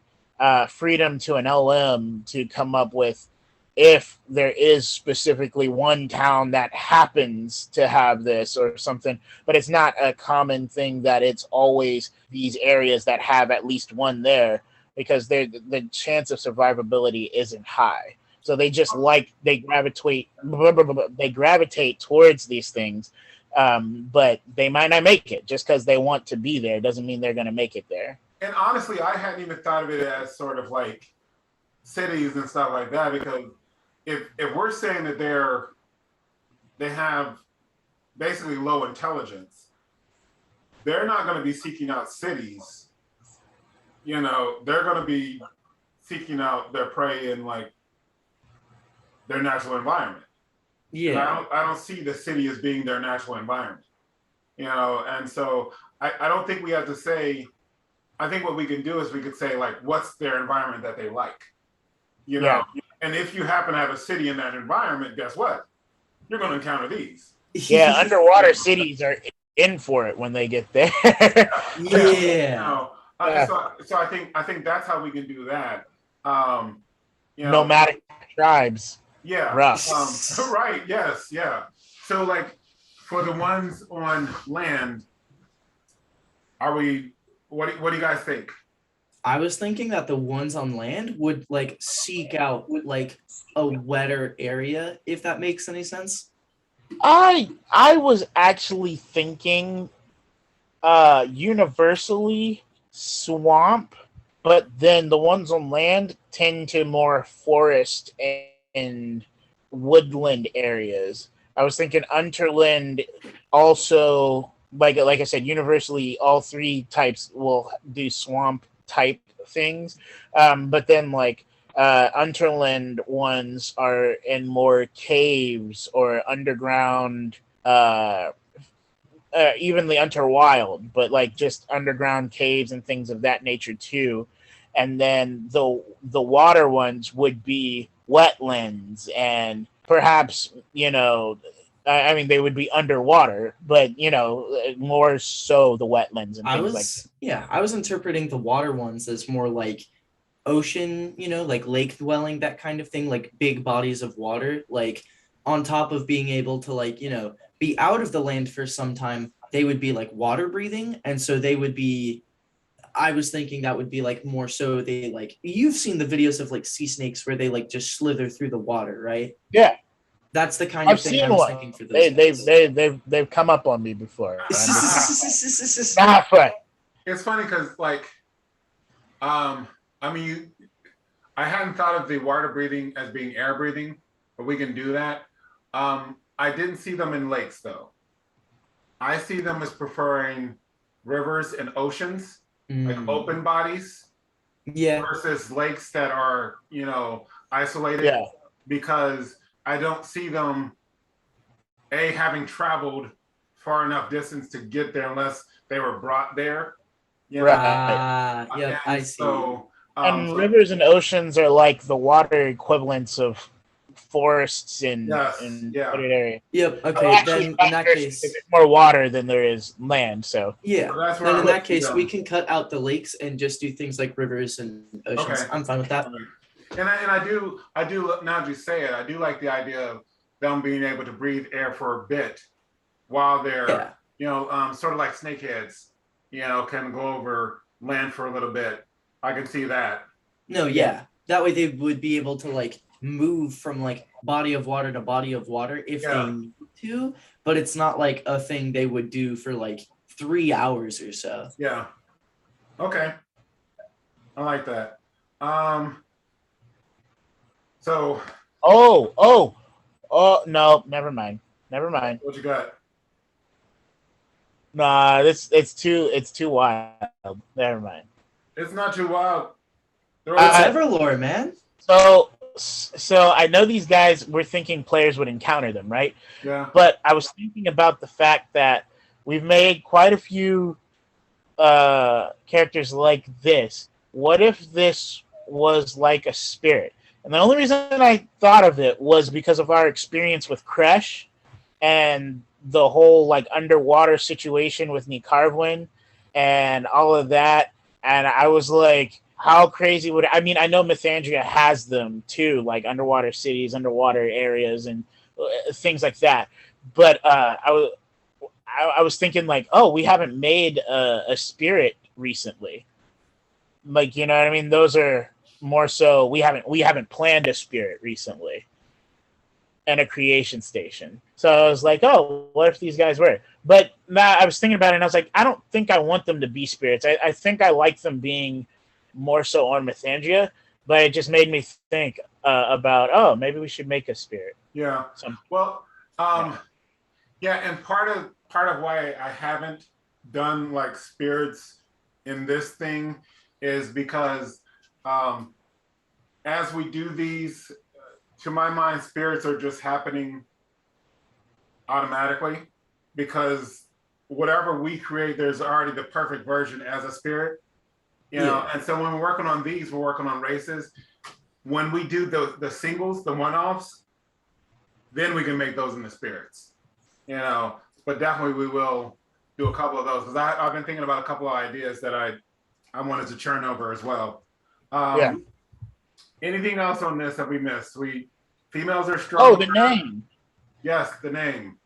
freedom to an LM to come up with, if there is specifically one town that happens to have this or something, but it's not a common thing that it's always these areas that have at least one there, because the chance of survivability isn't high. So they just they gravitate towards these things, but they might not make it. Just because they want to be there doesn't mean they're going to make it there. And honestly, I hadn't even thought of it as sort of like cities and stuff like that, because if we're saying that they have basically low intelligence, they're not going to be seeking out cities. You know, they're going to be seeking out their prey in like their natural environment. Yeah. I don't see the city as being their natural environment. You know, and so I don't think we have to say. I think what we can do is we could say, like, what's their environment that they like? You know, and if you happen to have a city in that environment, guess what? You're going to encounter these. Yeah, underwater cities are in for it when they get there. Yeah. You know, so I think that's how we can do that. You know, Nomadic tribes. Yeah. Rough. Right. Yes. Yeah. So, like, for the ones on land, what do you guys think? I was thinking that the ones on land would like seek out like a wetter area, if that makes any sense. I was actually thinking universally swamp, but then the ones on land tend to more forest and woodland areas. I was thinking unterland also, like I said, universally all three types will do swamp type things, but then like unterland ones are in more caves or underground, even the unterwild, but like just underground caves and things of that nature too. And then the water ones would be wetlands, and perhaps, you know, I mean, they would be underwater, but, you know, more so the wetlands and things like that. Yeah, I was interpreting the water ones as more like ocean, you know, like lake dwelling, that kind of thing, like big bodies of water, like on top of being able to, like, you know, be out of the land for some time, they would be like water breathing. And so they would be, I was thinking that would be like more so they like, you've seen the videos of like sea snakes where they like just slither through the water, right? Yeah. That's the kind of thing I was thinking for those. They've come up on me before. Not fun. It's funny because, like, I mean, I hadn't thought of the water breathing as being air breathing, but we can do that. I didn't see them in lakes though. I see them as preferring rivers and oceans, like open bodies, versus lakes that are, you know, isolated. Yeah. Because I don't see them having traveled far enough distance to get there unless they were brought there. You know? Right. Yeah, I see. So, rivers and oceans are like the water equivalents of forests in wooded area. Yep. Okay. Well, actually, then in that case, there's more water than there is land. So yeah. So that's then in that case, we can cut out the lakes and just do things like rivers and oceans. Okay. I'm fine with that. And I do now that you say it, I do like the idea of them being able to breathe air for a bit while they're, you know, sort of like snakeheads, you know, can go over land for a little bit. I can see that. No, yeah. That way they would be able to like move from like body of water to body of water if they need to, but it's not like a thing they would do for like 3 hours or so. Yeah. Okay. I like that. So Oh, no, never mind. Never mind. what you got? Nah, it's too wild. Never mind. It's not too wild. Throw It's it. EverLore, man. So I know these guys were thinking players would encounter them, right? Yeah. But I was thinking about the fact that we've made quite a few characters like this. What if this was like a spirit? And the only reason I thought of it was because of our experience with Crash and the whole like underwater situation with Nicarwin and all of that. And I was like, how crazy would I mean? I know Mythandria has them too, like underwater cities, underwater areas, and things like that. But I was thinking like, oh, we haven't made a spirit recently. Like, you know what I mean? Those are more so we haven't planned a spirit recently and a creation station. So I was like, oh, what if these guys were? But now I was thinking about it and I was like, I don't think I want them to be spirits. I think I like them being more so on Mythandria, but it just made me think about, oh, maybe we should make a spirit. Yeah. Some, Well, yeah, and part of why I haven't done like spirits in this thing is because as we do these, to my mind, spirits are just happening automatically because whatever we create, there's already the perfect version as a spirit. You know, and so when we're working on these, we're working on races. When we do the singles, the one-offs, then we can make those into spirits. You know, but definitely we will do a couple of those because I've been thinking about a couple of ideas that I wanted to churn over as well. Anything else on this that we missed? Females are strong. oh, the name. Yes, the name.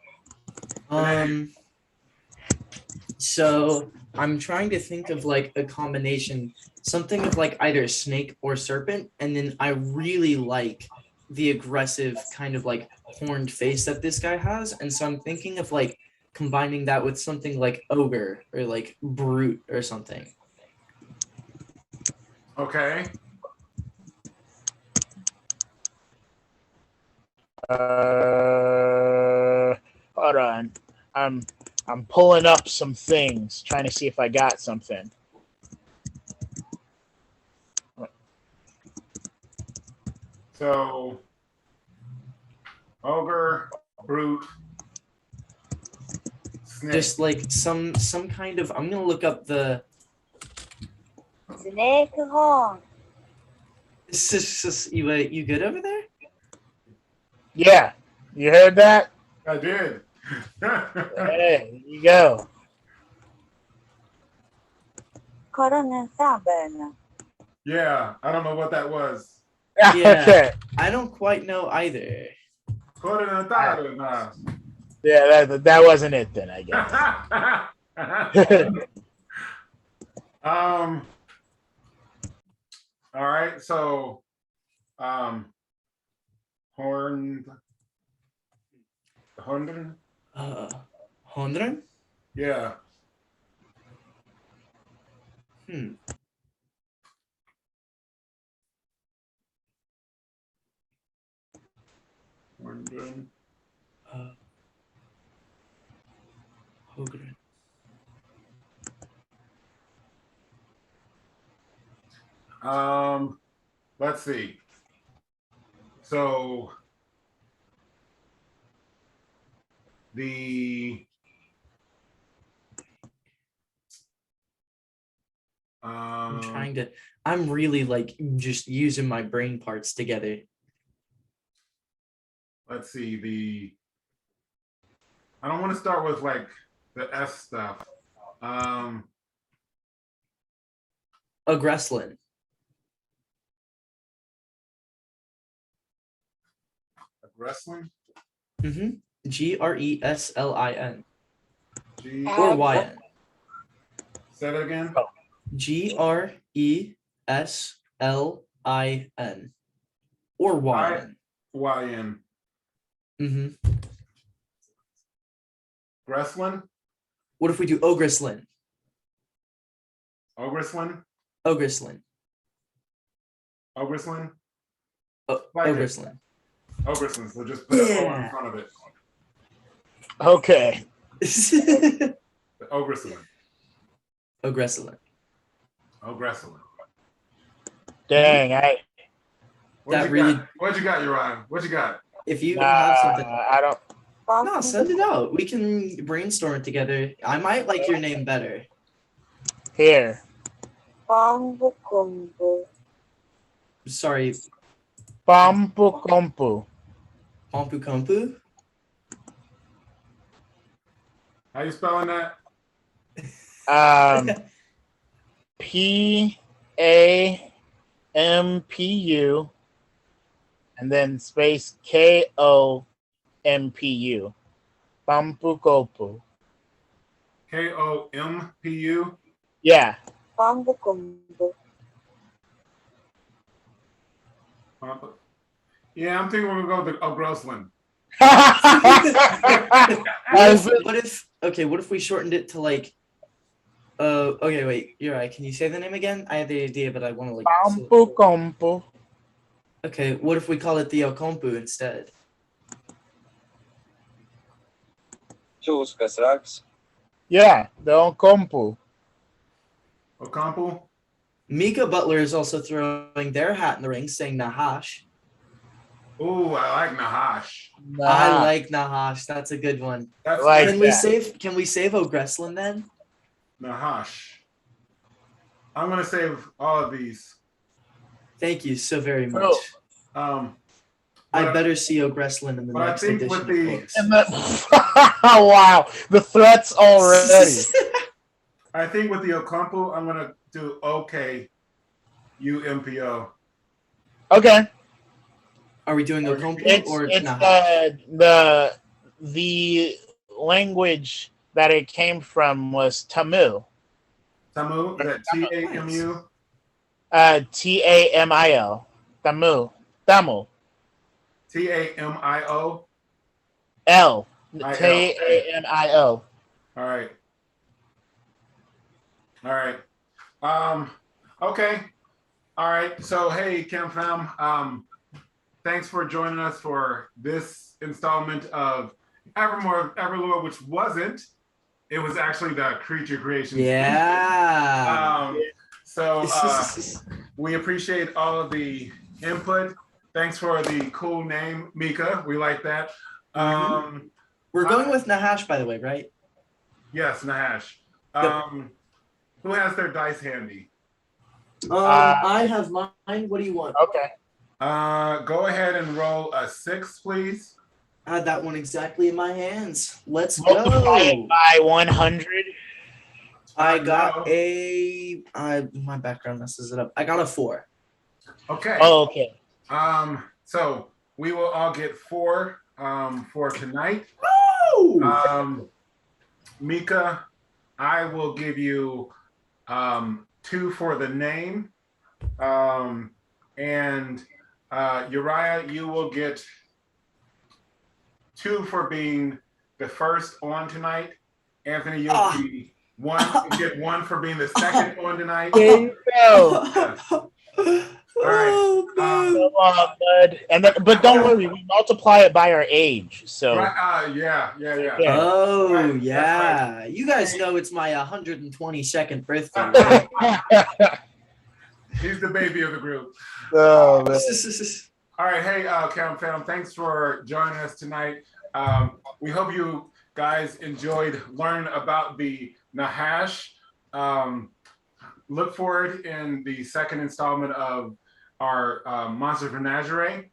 So I'm trying to think of like a combination, something of like either snake or serpent, and then I really like the aggressive kind of like horned face that this guy has, and so I'm thinking of like combining that with something like ogre or like brute or something. Okay. Hold on. I'm pulling up some things, trying to see if I got something. So ogre, brute, snake. Just like some kind of, I'm gonna look up the. Snake horn. This is just, you good over there? Yeah, you heard that? I did. Hey, there you go. Yeah, I don't know what that was. Yeah. Okay. I don't quite know either. Yeah, that wasn't it then, I guess. All right, so horned. Hondren? Yeah. Horned. Hogren. Let's see. So the I'm really like just using my brain parts together. let's see, I don't want to start with like the S stuff. Agresslin. Wrestling? Mm-hmm. Gresslin. G. Or YN. Say that again. Gresslin. Or YN. YN. Mm-hmm. Wrestling? What if we do Ogresslin? Ogresslin? Ogresslin. Ogresslin? Like it. Ogresland. Ogresland. So just put an O in Yeah. front of it. Okay. The Ogresland. Ogresland. Ogresland. Dang, What'd you got, Uriah? What you got? If you have something, I don't. no, send it out. We can brainstorm it together. I might like your name better. Here. Sorry, Pampu Kompu. Pompu Kompu? How you spelling that? PAMPU and then space KOMPU. Pampu Kompu. KOMPU. Yeah. Yeah, I'm thinking we're gonna go with Ogresland. What if we shortened it to like okay, wait, you're right. Can you say the name again? I had the idea, but I want to like Pampu Kompu. Okay, what if we call it the Okompu instead? Yeah, the Kompu. Ocampo. Mika Butler is also throwing their hat in the ring, saying Nahash. Ooh, I like Nahash. I like Nahash. That's a good one. That's Like Can that. we save Ogresland then? Nahash. I'm gonna save all of these. Thank you so very much. Um, I but- better see Ogresland in the but I next think edition with of the- books. And wow, the threats already. I think with the Ocampo, I'm gonna do OKUMPO. Okay. Are we doing Okompu It's or it's Nahash? the language that it came from was Tamil. Tamu, is that TAMU? TAMIL. Tamil. TAMIO. L. I-L. TAMIL. All right. Okay. All right. So hey, Chem Fam. Thanks for joining us for this installment of EverLore, which wasn't. It was actually the Creature Creation. Yeah. So we appreciate all of the input. Thanks for the cool name, Mika. We like that. We're going with Nahash, by the way, right? Yes, Nahash. Who has their dice handy? I have mine. What do you want? Okay. Go ahead and roll a 6, please. I had that one exactly in my hands. Let's Multiply it go. by 100. I got my background messes it up. I got a 4. Okay. Oh, okay. So we will all get 4 for tonight. Oh! Mika, I will give you 2 for the name. And Uriah, you will get 2 for being the first on tonight. Anthony, you'll be 1. You get 1 for being the second on tonight. There you go. All right. Come on, bud. And then, but don't worry, we multiply it by our age. So Right, yeah. Oh, Right, that's yeah. You guys know it's my 122nd birthday. Right? He's the baby of the group. oh, man. All right, hey, Cam Fam, thanks for joining us tonight. We hope you guys enjoyed learning about the Nahash. Look for it in the second installment of our Monsters Menagerie,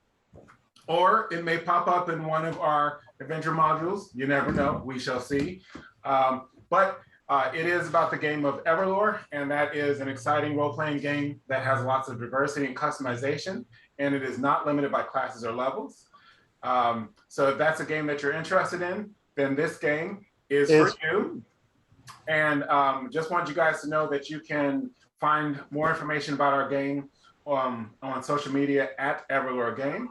or it may pop up in one of our adventure modules. You never know. We shall see. But it is about the game of EverLore, and that is an exciting role-playing game that has lots of diversity and customization, and it is not limited by classes or levels. So if that's a game that you're interested in, then this game is for you. And just want you guys to know that you can find more information about our game on social media at EverLoreGame.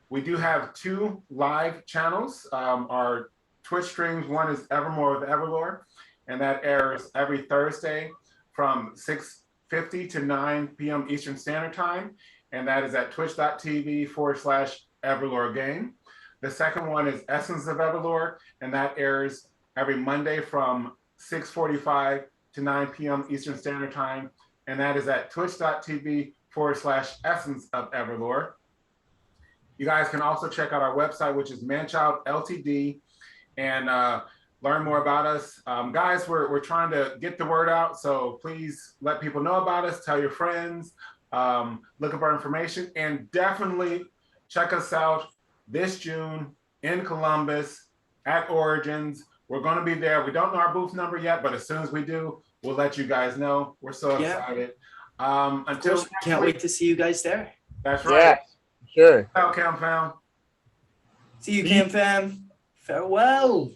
We do have 2 live channels. Our Twitch streams, one is Evermore with EverLore, and that airs every Thursday from 6:50 to 9 p.m. Eastern Standard Time. and that is at twitch.tv/EverLoreGame. The second one is Essence of EverLore, and that airs every Monday from 6:45 to 9 p.m. Eastern Standard Time, and that is at twitch.tv/Essence of EverLore. You guys can also check out our website, which is ManChild Ltd, and learn more about us. Guys, we're trying to get the word out, so please let people know about us, tell your friends, look up our information, and definitely check us out this June in Columbus at Origins. We're going to be there. We don't know our booth number yet, but as soon as we do, we'll let you guys know. We're so excited. Until can't wait to see you guys there. That's right. Yeah, sure. Ciao, Cam Fam. See you, Cam Fam. Farewell.